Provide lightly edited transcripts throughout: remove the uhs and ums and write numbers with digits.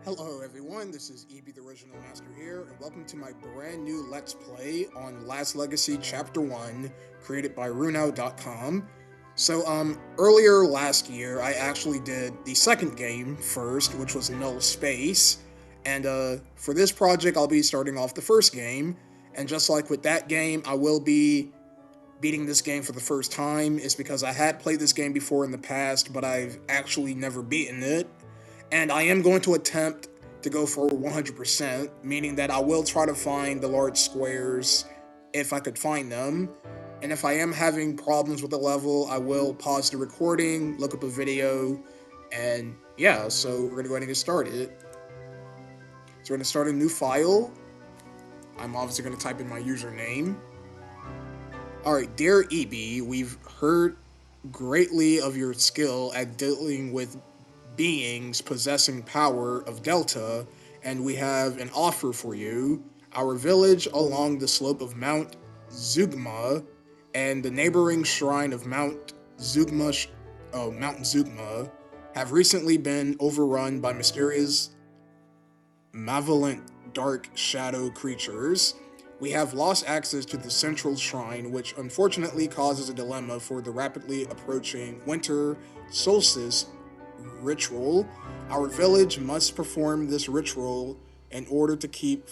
Hello everyone, this is EB the Original Master here, and welcome to my brand new Let's Play on Last Legacy Chapter 1, created by Runouw.com. Earlier last year, I actually did the second game first, which was Null Space, and for this project, I'll be starting off the first game, and just like with that game, I will be beating this game for the first time. It's because I had played this game before in the past, but I've actually never beaten it. And I am going to attempt to go for 100%, meaning that I will try to find the large squares if I could find them. And if I am having problems with the level, I will pause the recording, look up a video, and yeah, so we're going to go ahead and get started. So we're going to start a new file. I'm obviously going to type in my username. Alright, dear EB, we've heard greatly of your skill at dealing with beings possessing power of Delta, and we have an offer for you. Our village along the slope of Mount Zugma and the neighboring shrine of Mount Zugma have recently been overrun by mysterious, malevolent dark shadow creatures. We have lost access to the central shrine, which unfortunately causes a dilemma for the rapidly approaching winter solstice ritual. Our village must perform this ritual in order to keep...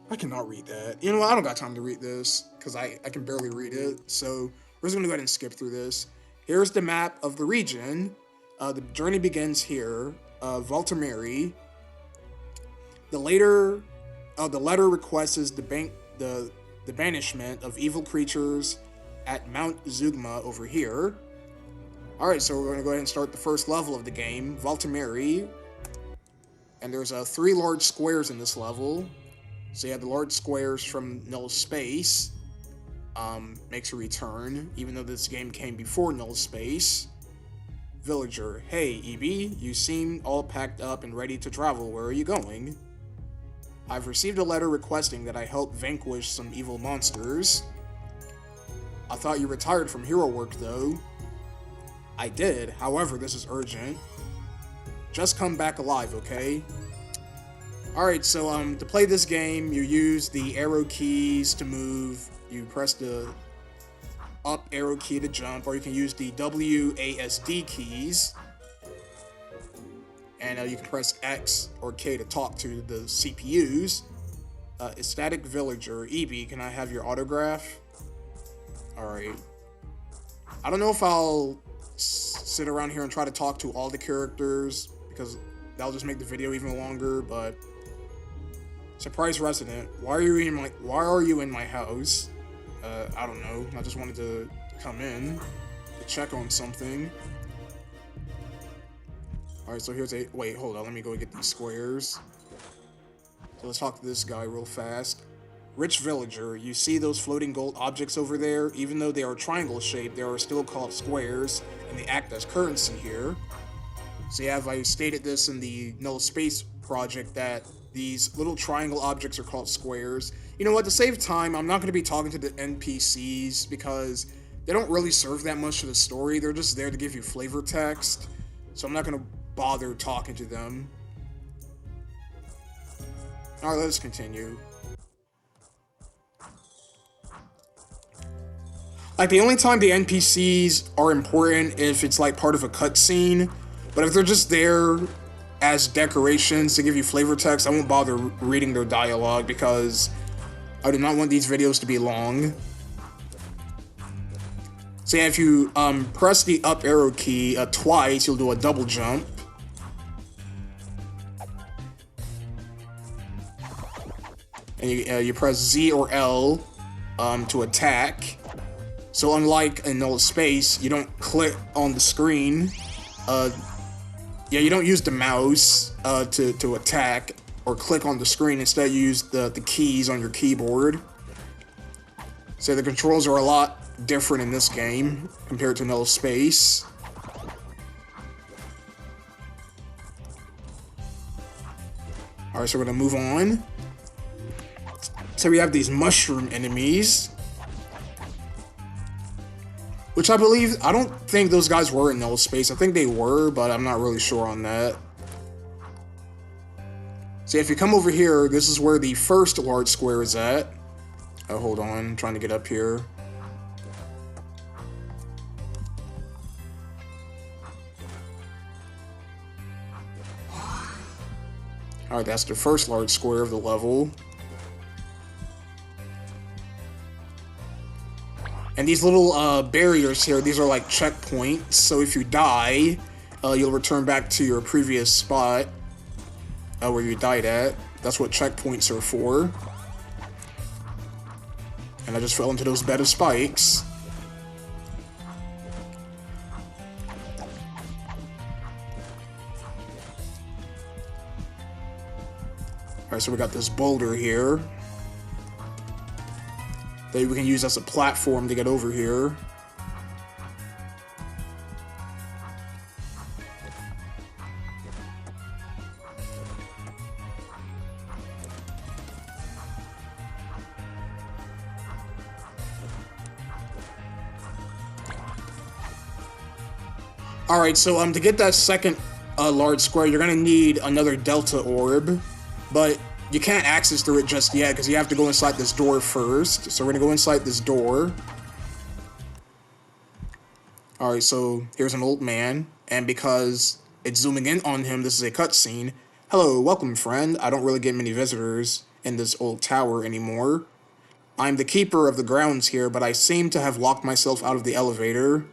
I cannot read that. You know what? I don't got time to read this because I can barely read it. So we're just going to go ahead and skip through this. Here's the map of the region. The journey begins here. Valtameri. The letter requests the banishment of evil creatures at Mount Zugma over here. Alright, so we're going to go ahead and start the first level of the game, Valtameri. And there's 3 large squares in this level. So you have the large squares from Null Space. Makes a return, even though this game came before Null Space. Villager, hey EB, you seem all packed up and ready to travel. Where are you going? I've received a letter requesting that I help vanquish some evil monsters. I thought you retired from hero work though. I did, however, this is urgent. Just come back alive, okay? Alright, so to play this game, you use the arrow keys to move. You press the up arrow key to jump, or you can use the WASD keys. And you can press X or K to talk to the CPUs. Ecstatic Villager, EB, can I have your autograph? Alright. I don't know if I'll sit around here and try to talk to all the characters, because that'll just make the video even longer, but... Surprise resident, why are you in my house? I don't know, I just wanted to come in to check on something. Alright, so here's wait, hold on, let me go get these squares. So let's talk to this guy real fast. Rich Villager, you see those floating gold objects over there? Even though they are triangle shaped, they are still called squares, and they act as currency here. So yeah, I stated this in the Null Space project that these little triangle objects are called squares. You know what, to save time, I'm not going to be talking to the NPCs because they don't really serve that much to the story. They're just there to give you flavor text. So I'm not going to bother talking to them. Alright, let's continue. Like, the only time the NPCs are important if it's like part of a cutscene, but if they're just there as decorations to give you flavor text, I won't bother reading their dialogue because I do not want these videos to be long. So yeah, if you press the up arrow key twice, you'll do a double jump. And you press Z or L to attack. So unlike in Null Space, you don't click on the screen. Yeah, you don't use the mouse to attack or click on the screen. Instead, you use the keys on your keyboard. So the controls are a lot different in this game compared to Null Space. Alright, so we're gonna move on. So we have these mushroom enemies, which I don't think those guys were in Null Space. I think they were, but I'm not really sure on that. So if you come over here, this is where the first large square is at. Oh, hold on, I'm trying to get up here. Alright, that's the first large square of the level. And these little barriers here, these are like checkpoints. So if you die, you'll return back to your previous spot where you died at. That's what checkpoints are for. And I just fell into those bed of spikes. Alright, so we got this boulder here that we can use as a platform to get over here. Alright, so to get that second large square, you're gonna need another Delta Orb, but you can't access through it just yet because you have to go inside this door first. So we're gonna go inside this door. Alright, so here's an old man, and because it's zooming in on him, this is a cutscene. Hello, welcome friend. I don't really get many visitors in this old tower anymore. I'm the keeper of the grounds here, but I seem to have locked myself out of the elevator.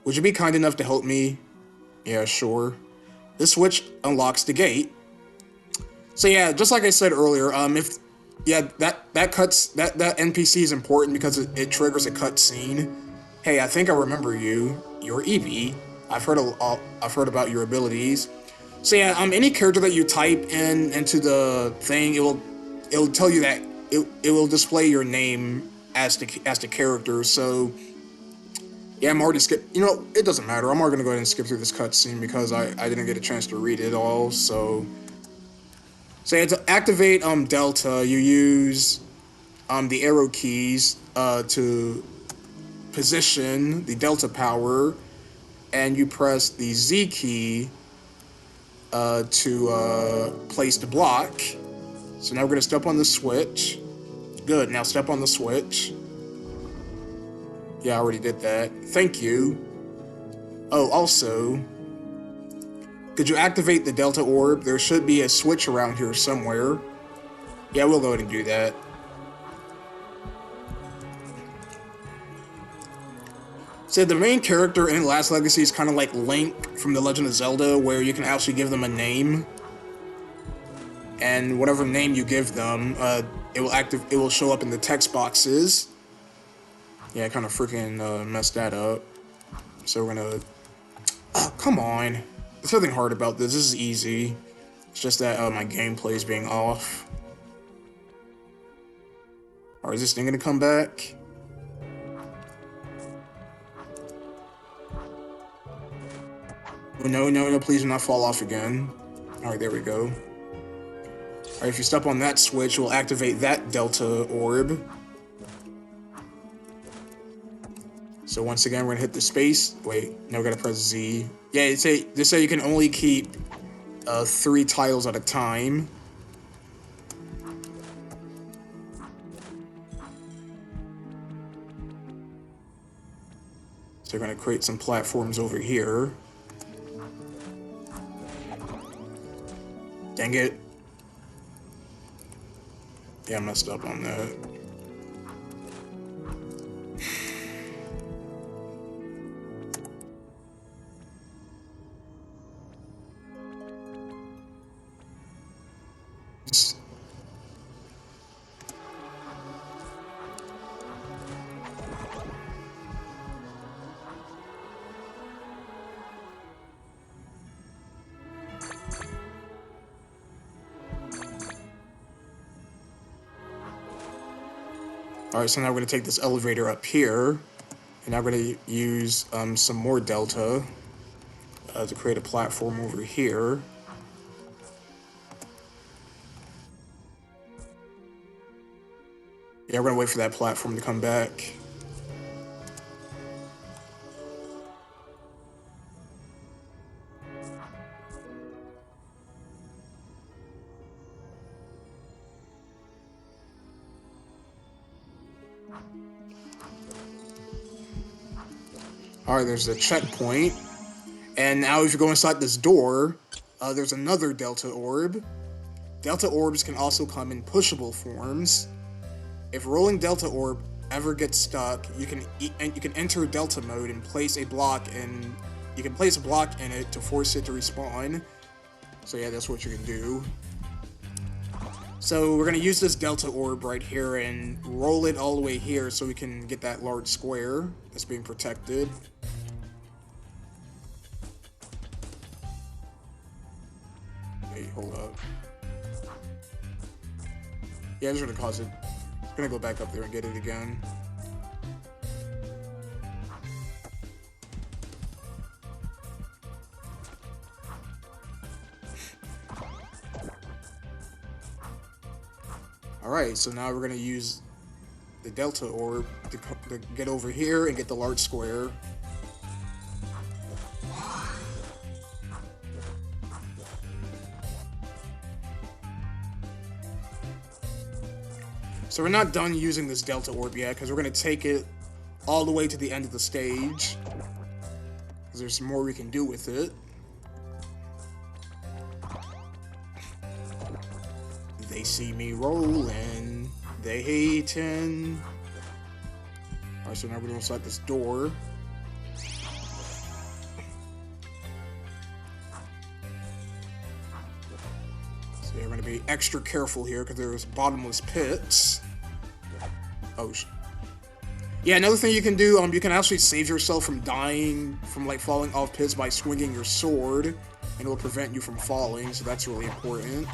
Would you be kind enough to help me? Yeah, sure. This switch unlocks the gate. So yeah, just like I said earlier, that NPC is important because it triggers a cutscene. Hey, I think I remember you. You're Evie. I've heard about your abilities. So yeah, any character that you type into the thing, it'll tell you that it will display your name as the character. So yeah, I'm already skip. You know, it doesn't matter. I'm already gonna go ahead and skip through this cutscene because I didn't get a chance to read it all. So yeah, to activate Delta, you use the arrow keys to position the Delta power, and you press the Z key to place the block. So now we're gonna step on the switch. Good. Now step on the switch. Yeah, I already did that. Thank you. Oh, also, could you activate the Delta Orb? There should be a switch around here somewhere. Yeah, we'll go ahead and do that. So the main character in Last Legacy is kind of like Link from The Legend of Zelda, where you can actually give them a name. And whatever name you give them, it will show up in the text boxes. Yeah, I kind of freaking messed that up. So we're gonna... Oh, come on. There's nothing hard about this. This is easy. It's just that my gameplay is being off. Alright, is this thing gonna come back? Oh, no, please do not fall off again. Alright, there we go. Alright, if you step on that switch, we'll activate that Delta Orb. So once again, we're gonna hit the space. Wait, no, we gotta press Z. Yeah, they say you can only keep 3 tiles at a time. So we're gonna create some platforms over here. Dang it. Yeah, I messed up on that. Alright, so now we're going to take this elevator up here, and now we're going to use some more Delta to create a platform over here. Yeah, we're going to wait for that platform to come back. Alright, there's the checkpoint. And now if you go inside this door, there's another Delta Orb. Delta Orbs can also come in pushable forms. If rolling Delta Orb ever gets stuck, you can enter Delta mode and place a block in. You can place a block in it to force it to respawn. So yeah, that's what you can do. So we're gonna use this Delta Orb right here and roll it all the way here so we can get that large square that's being protected. Wait, hold up. Yeah, it's gonna cause it. It's gonna go back up there and get it again. Alright, so now we're gonna use the Delta Orb to get over here and get the large square. So we're not done using this Delta Orb yet, because we're going to take it all the way to the end of the stage. Because there's some more we can do with it. They see me rolling, they hatin'. Alright, so now we're going to select this door. So we're going to be extra careful here, because there's bottomless pits. Oh, yeah, another thing you can do, you can actually save yourself from dying, from like falling off pits by swinging your sword, and it'll prevent you from falling, so that's really important.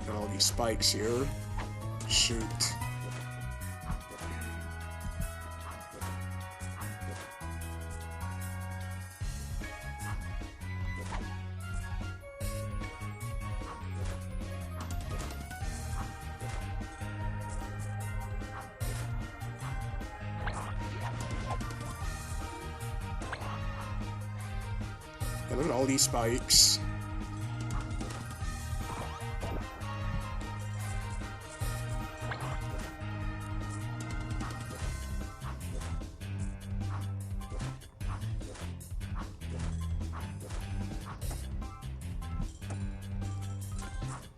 Got all these spikes here. Shoot. Yeah, look at all these spikes.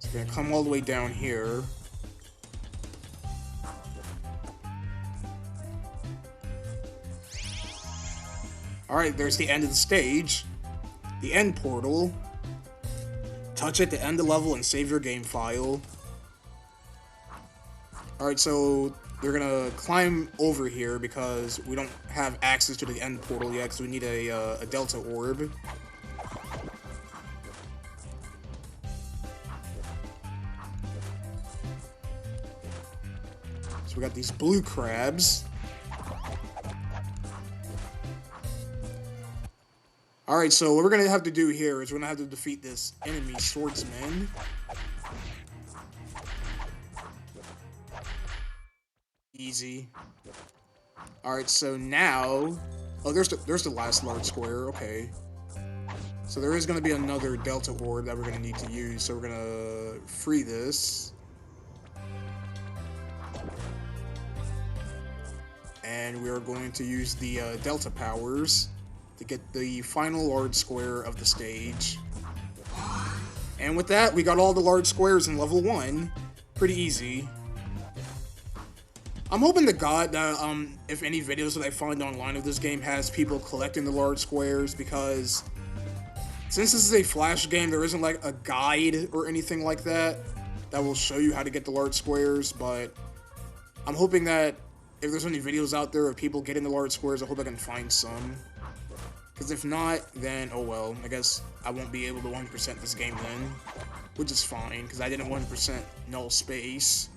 So we're gonna come all the way down here. Alright, there's the end of the stage. The end portal. Touch it to end the level and save your game file. Alright, so they're gonna climb over here because we don't have access to the end portal yet, because we need a Delta Orb. So we got these blue crabs. Alright, so what we're gonna have to do here is we're gonna have to defeat this enemy swordsman. Easy. Alright, so now... Oh, there's the last large square, okay. So there is gonna be another Delta Orb that we're gonna need to use, so we're gonna free this. And we are going to use the Delta powers to get the final large square of the stage. And with that, we got all the large squares in level 1. Pretty easy. I'm hoping to God that if any videos that I find online of this game has people collecting the large squares, because since this is a Flash game, there isn't like a guide or anything like that that will show you how to get the large squares, but I'm hoping that if there's any videos out there of people getting the large squares, I hope I can find some. Because if not, then, oh well, I guess I won't be able to 100% this game then. Which is fine, because I didn't 100% null space.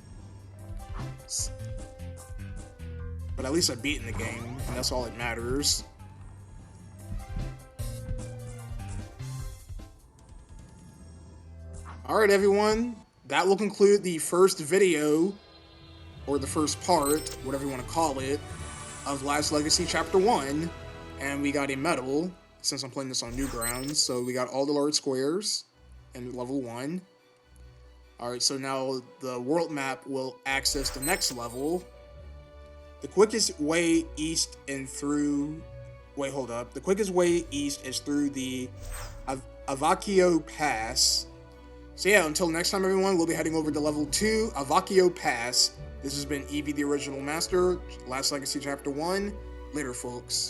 But at least I beat in the game, and that's all that matters. Alright everyone, that will conclude the first video, or the first part, whatever you want to call it, of Last Legacy Chapter 1. And we got a medal, since I'm playing this on Newgrounds, so we got all the large squares. in level 1. Alright, so now the world map will access the next level. The quickest way east and through... Wait, hold up. The quickest way east is through the Avakio Pass. So yeah, until next time, everyone, we'll be heading over to level 2, Avakio Pass. This has been Eevee the Original Master, Last Legacy Chapter 1. Later, folks.